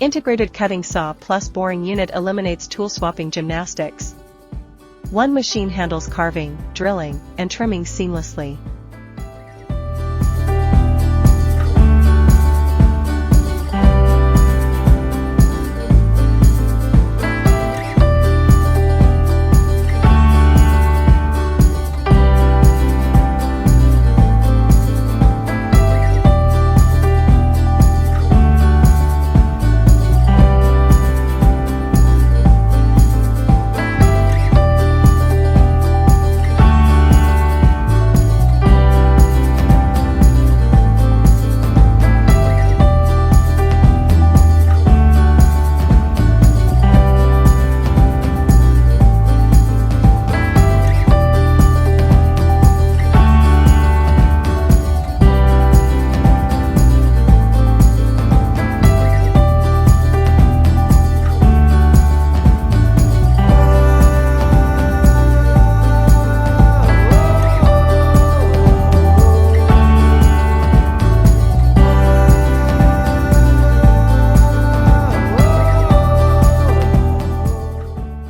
Integrated cutting saw plus boring unit eliminates tool swapping gymnastics. One machine handles carving, drilling, and trimming seamlessly.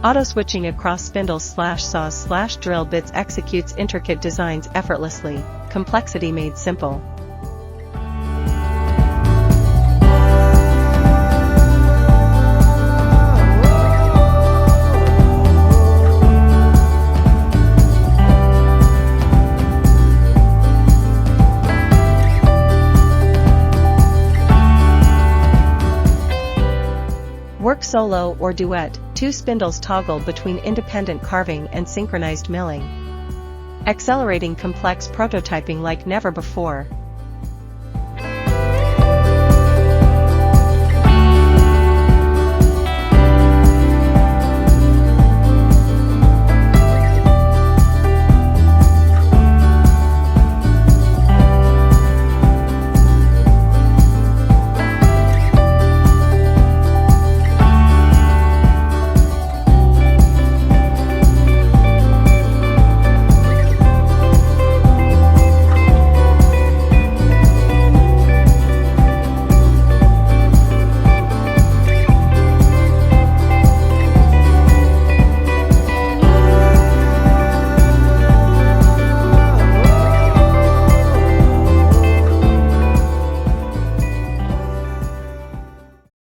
Auto-switching across spindles/saws/drill bits executes intricate designs effortlessly, complexity made simple. Work solo or duet, two spindles toggle between independent carving and synchronized milling, accelerating complex prototyping like never before.